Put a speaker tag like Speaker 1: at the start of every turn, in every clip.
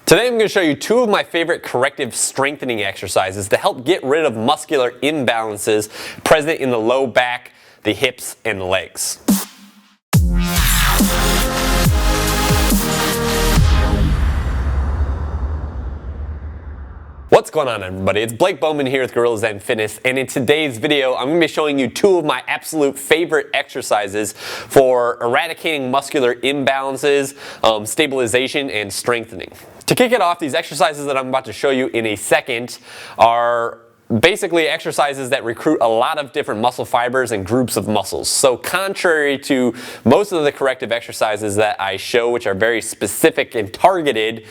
Speaker 1: Today I'm going to show you two of my favorite corrective strengthening exercises to help get rid of muscular imbalances present in the low back, the hips, and the legs. What's going on, everybody? It's Blake Bowman here with Gorilla Zen Fitness, and in today's video I'm going to be showing you two of my absolute favorite exercises for eradicating muscular imbalances, stabilization, and strengthening. To kick it off, these exercises that I'm about to show you in a second are basically exercises that recruit a lot of different muscle fibers and groups of muscles. So contrary to most of the corrective exercises that I show, which are very specific and targeted,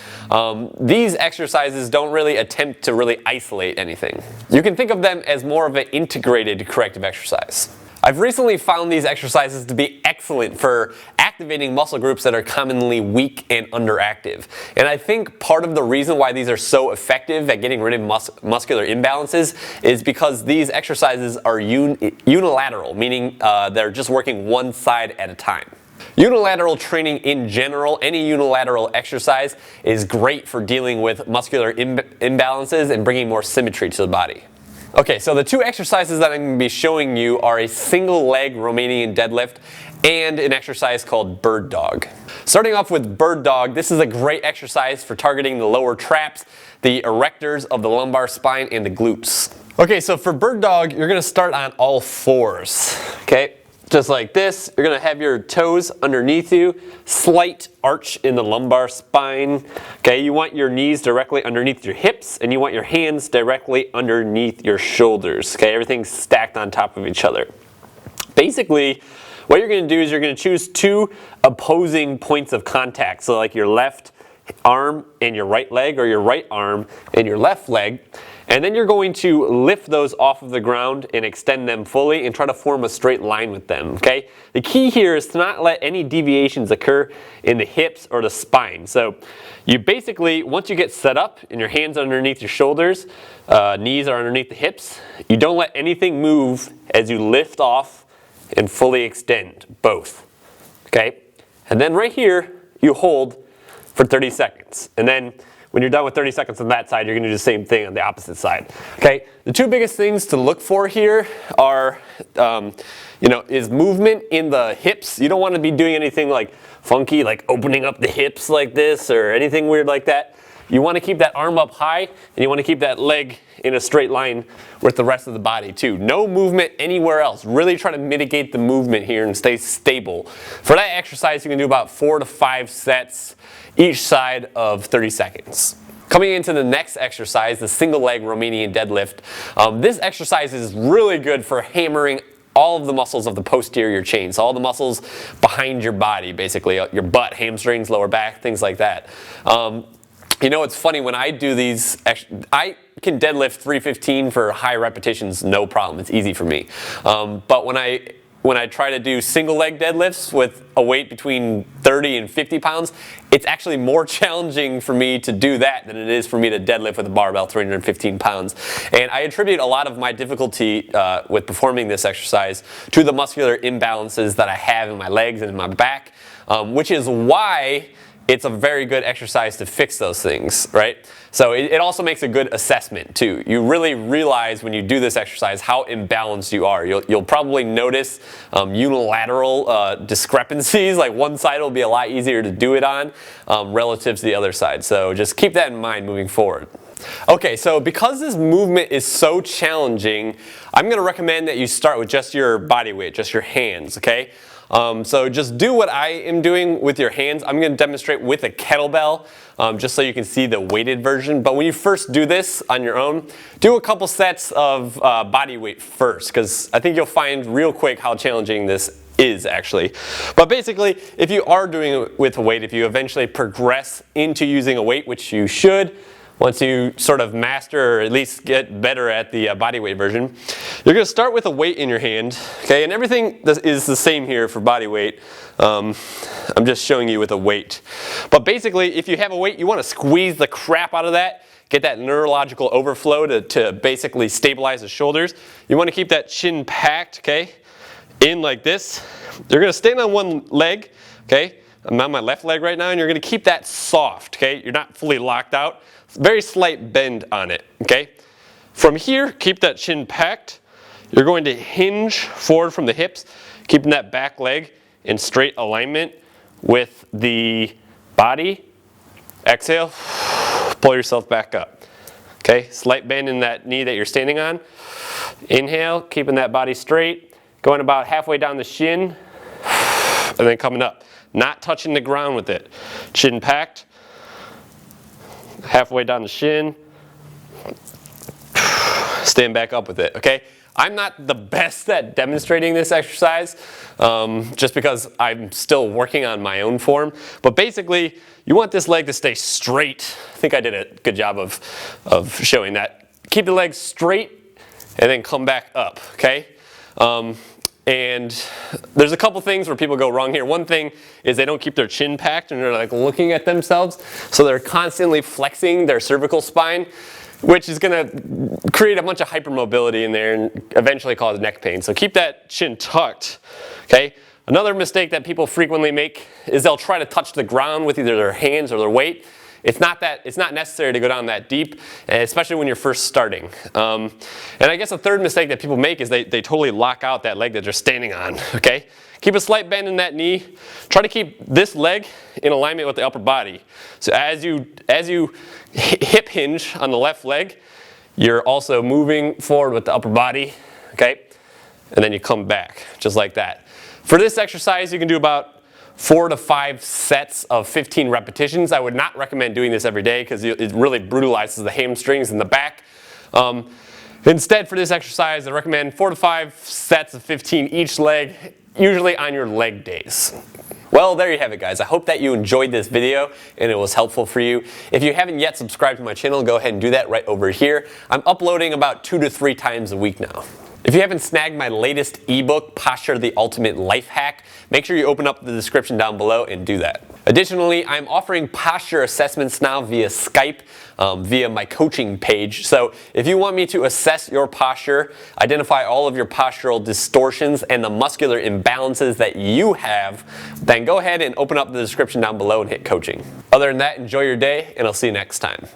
Speaker 1: these exercises don't really attempt to really isolate anything. You can think of them as more of an integrated corrective exercise. I've recently found these exercises to be excellent for activating muscle groups that are commonly weak and underactive. And I think part of the reason why these are so effective at getting rid of muscular imbalances is because these exercises are unilateral, meaning they're just working one side at a time. Unilateral training in general, any unilateral exercise, is great for dealing with muscular imbalances and bringing more symmetry to the body. Okay, so the two exercises that I'm going to be showing you are a single leg Romanian deadlift and an exercise called bird dog. Starting off with bird dog, this is a great exercise for targeting the lower traps, the erectors of the lumbar spine, and the glutes. Okay, so for bird dog, you're going to start on all fours, okay? Just like this. You're going to have your toes underneath you, slight arch in the lumbar spine. Okay, you want your knees directly underneath your hips, and you want your hands directly underneath your shoulders. Okay, everything's stacked on top of each other. Basically, what you're going to do is you're going to choose two opposing points of contact. So like your left arm and your right leg, or your right arm and your left leg. And then you're going to lift those off of the ground and extend them fully and try to form a straight line with them, okay? The key here is to not let any deviations occur in the hips or the spine. So you basically, once you get set up and your hands are underneath your shoulders, knees are underneath the hips, you don't let anything move as you lift off and fully extend both, okay? And then right here, you hold for 30 seconds. And then when you're done with 30 seconds on that side, you're going to do the same thing on the opposite side. Okay, the two biggest things to look for here are, is movement in the hips. You don't want to be doing anything like funky, like opening up the hips like this or anything weird like that. You want to keep that arm up high, and you want to keep that leg in a straight line with the rest of the body too. No movement anywhere else. Really try to mitigate the movement here and stay stable. For that exercise, you can do about 4 to 5 sets each side of 30 seconds. Coming into the next exercise, the single leg Romanian deadlift. This exercise is really good for hammering all of the muscles of the posterior chain, so all the muscles behind your body, basically your butt, hamstrings, lower back, things like that. You know, it's funny, when I do these, I can deadlift 315 for high repetitions, no problem. It's easy for me. But when I try to do single leg deadlifts with a weight between 30 and 50 pounds, it's actually more challenging for me to do that than it is for me to deadlift with a barbell 315 pounds. And I attribute a lot of my difficulty with performing this exercise to the muscular imbalances that I have in my legs and in my back, which is why it's a very good exercise to fix those things, right? So it also makes a good assessment too. You really realize when you do this exercise how imbalanced you are. You'll probably notice unilateral discrepancies, like one side will be a lot easier to do it on relative to the other side. So just keep that in mind moving forward. Okay, so because this movement is so challenging, I'm going to recommend that you start with just your body weight, just your hands, okay? So just do what I am doing with your hands. I'm going to demonstrate with a kettlebell just so you can see the weighted version. But when you first do this on your own, do a couple sets of body weight first, because I think you'll find real quick how challenging this is actually. But basically, if you are doing it with a weight, if you eventually progress into using a weight, which you should, once you sort of master or at least get better at the body weight version, you're going to start with a weight in your hand, okay? And everything is the same here for body weight. I'm just showing you with a weight. But basically, if you have a weight, you want to squeeze the crap out of that, get that neurological overflow to basically stabilize the shoulders. You want to keep that chin packed, okay, in like this. You're going to stand on one leg, okay? I'm on my left leg right now, and you're going to keep that soft, okay? You're not fully locked out. Very slight bend on it, okay? From here, keep that shin packed. You're going to hinge forward from the hips, keeping that back leg in straight alignment with the body. Exhale, pull yourself back up. Okay, slight bend in that knee that you're standing on. Inhale, keeping that body straight, going about halfway down the shin, and then coming up. Not touching the ground with it. Shin packed, halfway down the shin, stand back up with it, okay? I'm not the best at demonstrating this exercise, just because I'm still working on my own form. But basically, you want this leg to stay straight. I think I did a good job of showing that. Keep the leg straight and then come back up, okay? And there's a couple things where people go wrong here. One thing is they don't keep their chin packed and they're like looking at themselves. So they're constantly flexing their cervical spine, which is going to create a bunch of hypermobility in there and eventually cause neck pain. So keep that chin tucked, okay? Another mistake that people frequently make is they'll try to touch the ground with either their hands or their weight. It's not necessary to go down that deep, especially when you're first starting. And I guess a third mistake that people make is they totally lock out that leg that they're standing on, okay? Keep a slight bend in that knee. Try to keep this leg in alignment with the upper body. So as you hip hinge on the left leg, you're also moving forward with the upper body, okay? And then you come back, just like that. For this exercise, you can do about 4 to 5 sets of 15 repetitions. I would not recommend doing this every day because it really brutalizes the hamstrings and the back. Instead, for this exercise, I recommend 4 to 5 sets of 15 each leg, usually on your leg days. Well, there you have it, guys. I hope that you enjoyed this video and it was helpful for you. If you haven't yet subscribed to my channel, go ahead and do that right over here. I'm uploading about 2 to 3 times a week now. If you haven't snagged my latest ebook, Posture: The Ultimate Life Hack, make sure you open up the description down below and do that. Additionally, I'm offering posture assessments now via Skype, via my coaching page. So if you want me to assess your posture, identify all of your postural distortions and the muscular imbalances that you have, then go ahead and open up the description down below and hit coaching. Other than that, enjoy your day, and I'll see you next time.